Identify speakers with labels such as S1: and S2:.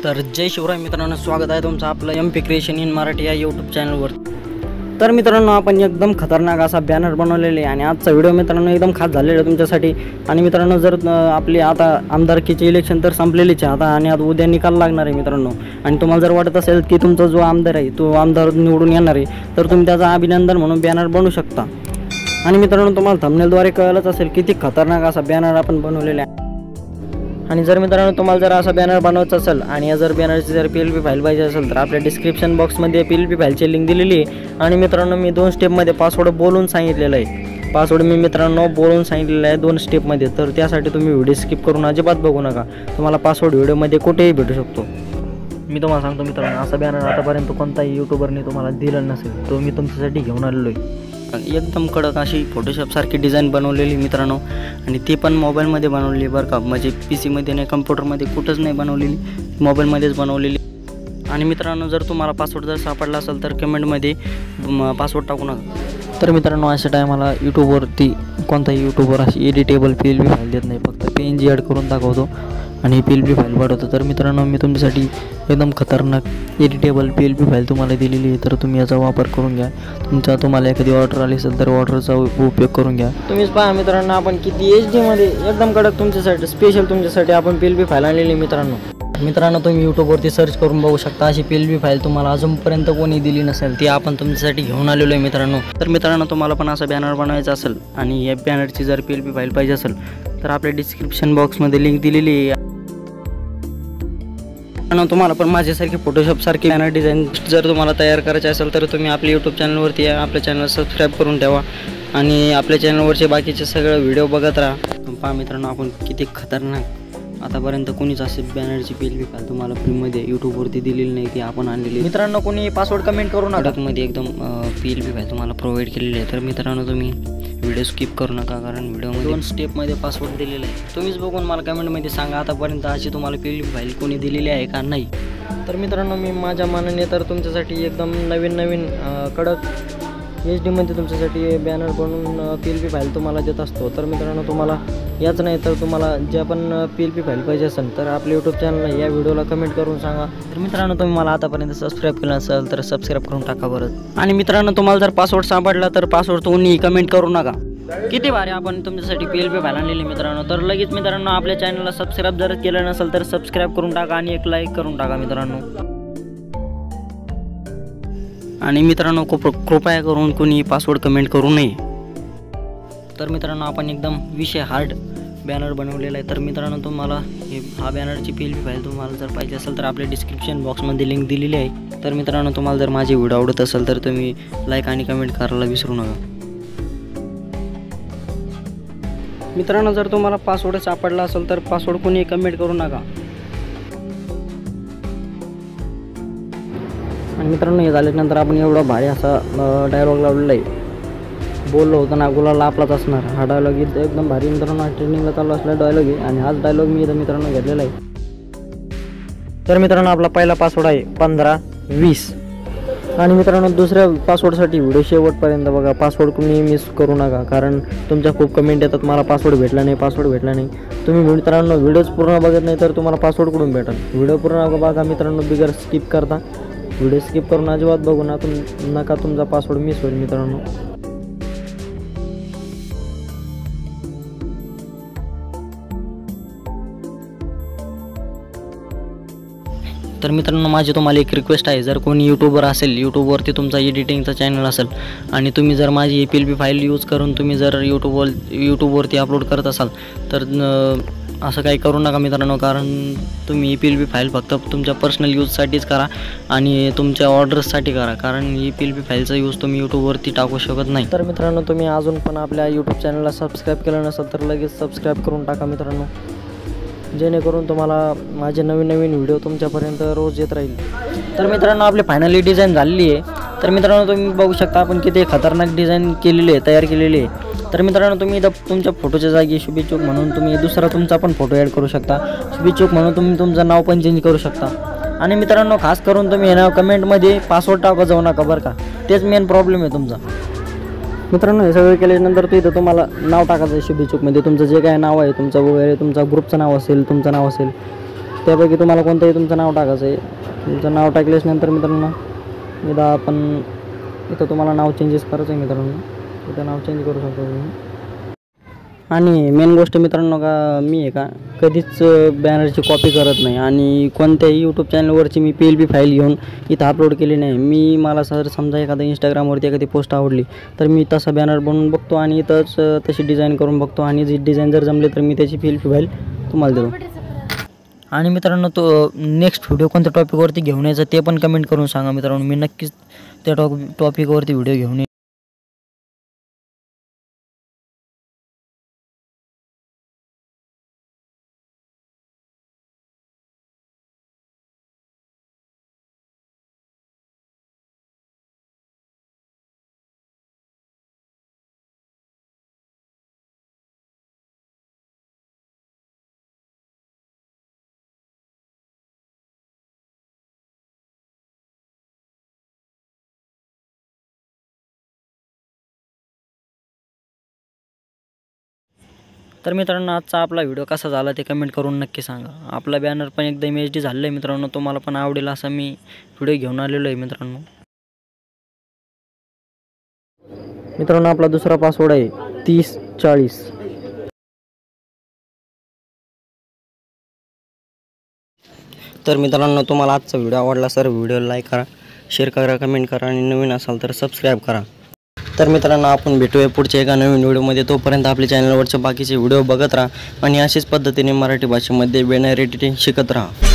S1: तर जय शिवराय मित्रांनो, स्वागत आहे तुमचं आपलं MP क्रिएशन इन मराठी या यूट्यूब चॅनलवर। तर मित्रांनो, आपण एकदम खतरनाक असा बॅनर बनवलेले आहे आणि आजचा व्हिडिओ मित्रांनो एकदम खास झालेला आहे तुमच्यासाठी। आणि मित्रांनो, जर आपली आता आमदारकीचे इलेक्शन तर संपलेलीच आहे आता आणि आता उद्या निकाल लागणार आहे मित्रांनो। आणि तुम्हाला जर वाटत असेल की तुमचा जो आमदार आहे तो आमदार निवडून येणार आहे, तर तुम्ही त्याचा अभिनंदन म्हणून बॅनर बनवू शकता। आणि मित्रांनो, तुम्हाला थंबनेलद्वारे कळलंच असेल किती खतरनाक असा बॅनर आपण बनवलेला आहे। आणि जर मित्रांनो तुम्हाला जर असा बॅनर बनवायचा असेल आणि या जर बॅनरची जर PLP फाईल पाहिजे असेल तर आपल्या डिस्क्रिप्शन बॉक्समध्ये PLP फाईलची लिंक दिलेली आहे। आणि मित्रांनो, मी 2 स्टेपमध्ये पासवर्ड बोलून सांगितलेला आहे। पासवर्ड मी मित्रांनो बोलून सांगितलेला आहे 2 स्टेपमध्ये। तर त्यासाठी तुम्ही व्हिडिओ स्किप करून अजिबात बघू नका, तुम्हाला पासवर्ड व्हिडिओमध्ये कुठेही भेटू शकतो। मी तुम्हाला सांगतो मित्रांनो, असा बॅनर आतापर्यंत कोणताही यूट्यूबरने तुम्हाला दिला नसेल, तो मी तुमच्यासाठी घेऊन आलेलो आहे। एकदम कडक अशी फोटोशॉप सारखी डिझाईन बनवलेली मित्रांनो, आणि ती पण मोबाईलमध्ये बनवलेली बरं का, म्हणजे PC मध्ये नाही, कम्प्युटरमध्ये कुठंच नाही बनवलेली, मोबाईलमध्येच बनवलेली। आणि मित्रांनो, जर तुम्हाला पासवर्ड जर सापडला असेल तर कमेंटमध्ये पासवर्ड टाकू नका। तर मित्रांनो, अशा टायमाला यूट्यूबवरती कोणताही यूट्यूबर अशी एडिटेबल PLP फाईल देत नाही, फक्त PNG ॲड करून दाखवतो आणि PLP फाईल पाठवतो। तर मित्रांनो, मी तुमच्यासाठी एकदम खतरनाक एडिटेबल PLP फाईल तुम्हाला दिलेली आहे, तर तुम्ही याचा वापर करून घ्या। तुम्हाला एखादी ऑर्डर आली असेल तर ऑर्डरचा उपयोग करून घ्या। तुम्हीच पहा मित्रांनो, आपण किती HD मध्ये एकदम कडक तुमच्यासाठी स्पेशल तुमच्यासाठी आपण PLP फाईल आणलेली मित्रांनो। तुम्ही यूट्यूबवरती सर्च करून बघू शकता, अशी PLP फाईल तुम्हाला अजूनपर्यंत कोणी दिली नसेल, ती आपण तुमच्यासाठी घेऊन आलेलो आहे मित्रांनो। तर मित्रांनो, तुम्हाला पण असा बॅनर बनवायचा असेल आणि या बॅनरची जर PLP फाईल पाहिजे असेल तर आपल्या डिस्क्रिप्शन बॉक्समध्ये लिंक दिलेली आहे। तुम्हाला पण माझ्यासारखी फोटोशॉप सारखी बॅनर डिझाईन जर तुम्हाला तयार करायचे असेल तर तुम्ही आपल्या यूट्यूब चॅनलवरती या, आपल्या चॅनल सबस्क्राईब करून ठेवा आणि आपल्या चॅनलवरचे बाकीचे सगळे व्हिडिओ बघत राहा। पहा मित्रांनो, आपण किती खतरनाक आतापर्यंत कोणीच असे बॅनरची PLP फाईल तुम्हाला फ्रीमध्ये यूट्यूबवरती दिलेली नाही, ती आपण आणलेली मित्रांनो। कोणी पासवर्ड कमेंट करून मध्ये एकदम PLP फाईल तुम्हाला प्रोव्हाइड केलेली आहे। तर मित्रांनो, तुम्ही व्हिडिओ स्किप करू नका, कारण व्हिडिओमध्ये 2 स्टेपमध्ये पासवर्ड दिलेला आहे। तुम्हीच बघून मला कमेंटमध्ये सांगा आतापर्यंत अशी तुम्हाला PLP फाईल कोणी दिलेली आहे का नाही। तर मित्रांनो, मी माझ्या मनाने तर तुमच्यासाठी एकदम नवीन कडक HD मध्ये तुमच्यासाठी बॅनर बनवून PLP फाईल तुम्हाला देत असतो। तर मित्रांनो, तुम्हाला याच नाही तर तुम्हाला जे पण PLP फाईल पाहिजे असेल तर आपल्या यूट्यूब चॅनलला या व्हिडिओला कमेंट करून सांगा। तर मित्रांनो, तुम्ही मला आतापर्यंत सबस्क्राईब केलं असेल तर सबस्क्राईब करून टाका बरं। आणि मित्रांनो, तुम्हाला जर पासवर्ड सापडला तर पासवर्ड तुम्ही कमेंट करू नका। किती भारी आपण तुमच्यासाठी PLP फाईल आणलेली मित्रांनो। तर लगेच मित्रांनो, आपल्या चॅनलला सबस्क्राईब जर केलं नसेल तर सबस्क्राईब करून टाका आणि एक लाईक करून टाका मित्रांनो। आणि मित्रांनो, कृपया करून कोणी पासवर्ड कमेंट करू नये। तर मित्रांनो, आपण एकदम विषय हार्ड बॅनर बनवलेला आहे। तर मित्रांनो, तुम्हाला हा बॅनरची PLP फाईल तुम्हाला जर पाहिजे असेल तर आपल्या डिस्क्रिप्शन बॉक्समध्ये लिंक दिलेली आहे। तर मित्रांनो, तुम्हाला जर माझी व्हिडिओ आवडत असेल तर तुम्ही लाईक आणि कमेंट करायला विसरू नका मित्रांनो। जर तुम्हाला पासवर्ड सापडला असेल तर पासवर्ड कोणी कमेंट करू नका। आणि मित्रांनो, हे झाल्यानंतर आपण एवढा भारी असा डायलॉग लावलेला आहे, बोललो होतं ना गुलाल आपलाच असणार, हा डायलॉग एकदम भारी मित्रांनो, ट्रेनिंगला चालू असलेला डायलॉग आहे आणि हाच डायलॉग मी इथं मित्रांनो घेतलेला आहे। तर मित्रांनो, आपला पहिला पासवर्ड आहे 1520। आणि मित्रांनो, दुसऱ्या पासवर्डसाठी व्हिडिओ शेवटपर्यंत बघा, पासवर्ड कोणी मिस करू नका, कारण तुमच्या खूप कमेंट येतात मला पासवर्ड भेटला नाही। तुम्ही मित्रांनो व्हिडिओज पूर्ण बघत नाही तर तुम्हाला पासवर्ड कुठून भेटेल। व्हिडिओ पूर्ण बघा मित्रांनो, बिगर स्किप करता, व्हिडिओ स्किप करून अजिबात बघू नका, तुमचा पासवर्ड मिस होईल मित्रांनो। तर मित्रांनो, माझी तुम्हाला एक रिक्वेस्ट आहे, जर कोणी यूट्यूबर असेल, यूट्यूबवरती तुमचा एडिटिंगचा चॅनल असेल आणि तुम्ही जर माझी PLP फाईल यूज करून तुम्ही जर यूट्यूबवरती अपलोड करत असाल तर असं काही करू नका मित्रांनो, कारण तुम्ही PLP फाईल फक्त तुमच्या पर्सनल यूजसाठीच करा आणि तुमच्या ऑर्डर्ससाठी करा, कारण ही PLP फाईलचा यूज तुम्ही यूट्यूबवरती टाकू शकत नाही। तर मित्रांनो, तुम्ही अजून पण आपल्या यूट्यूब चॅनलला सबस्क्राईब केलं नसेल तर लगेच सबस्क्राईब करून टाका मित्रांनो, जेणेकरून तुम्हाला माझे नवीन व्हिडिओ तुमच्यापर्यंत रोज येत राहील। तर मित्रांनो, आपली फायनली डिझाईन झालेली आहे। तर मित्रांनो, तुम्ही बघू शकता आपण किती खतरनाक डिझाईन केलेली आहे, तयार केलेली आहे। तर मित्रांनो, तुम्ही इथं तुमच्या फोटोच्या जागी शुभेच्छुक म्हणून तुम्ही दुसरा तुमचा पण फोटो ॲड करू शकता, शुभेच्छुक म्हणून तुम्ही तुमचं नाव पण चेंज करू शकता। आणि मित्रांनो, खास करून तुम्ही ना कमेंटमध्ये पासवर्ड टाका जाऊ नका बरं का, तेच मेन प्रॉब्लेम आहे तुमचा। मित्रांनो, हे सगळं केल्यानंतर इथं तुम्हाला नाव टाकायचं आहे शुभेच्छुकमध्ये, तुमचं जे काय नाव आहे तुमचं वगैरे, तुमचा ग्रुपचं नाव असेल, तुमचं नाव असेल त्यापैकी तुम्हाला कोणतंही तुमचं नाव टाकायचं आहे. तुमचं नाव टाकल्यानंतर मित्रांनो इथं तुम्हाला नाव चेंजेस करायचं आहे मित्रांनो. इथं नाव चेंज करू शकता तुम्ही. आणि मेन गोष्ट मित्रांनो का मी आहे का कधीच बॅनरची कॉपी करत नाही आणि कोणत्याही यूट्यूब चॅनलवरची मी PLP फाईल घेऊन इथं अपलोड केली नाही. मला समजा एखादा इंस्टाग्रामवरती एखादी पोस्ट आवडली तर मी तसा बॅनर बनवून बघतो आणि इथंच तशी डिझाईन करून बघतो आणि जी डिझाईन जर जमली तर मी त्याची PLP फाईल तुम्हाला देतो. आणि मित्रांनो तो नेक्स्ट व्हिडिओ कोणत्या टॉपिकवरती घेऊन यायचं ते पण कमेंट करून सांगा मित्रांनो. मी नक्कीच त्या टॉपिकवरती व्हिडिओ घेऊन येईन. तर मित्रांनो आजचा आपला व्हिडिओ कसा झाला ते कमेंट करून नक्की सांगा. आपला बॅनर पण एकदम HD झालेला आहे मित्रांनो. तुम्हाला पण आवडेल असा मी व्हिडिओ घेऊन आलेलो आहे मित्रांनो. आपला दुसरा पासवर्ड आहे 3040. तर मित्रांनो तुम्हाला आजचा व्हिडिओ आवडला तर व्हिडिओला लाईक करा, शेअर करा, कमेंट करा आणि नवीन असाल तर सबस्क्राईब करा. तर मित्रांनो आपण भेटूया पुढच्या एका नवीन व्हिडिओमध्ये. तोपर्यंत आपल्या चॅनलवरचे बाकीचे व्हिडिओ बघत राहा आणि अशाच पद्धतीने मराठी भाषेमध्ये बॅनर एडिटिंग शिकत राहा.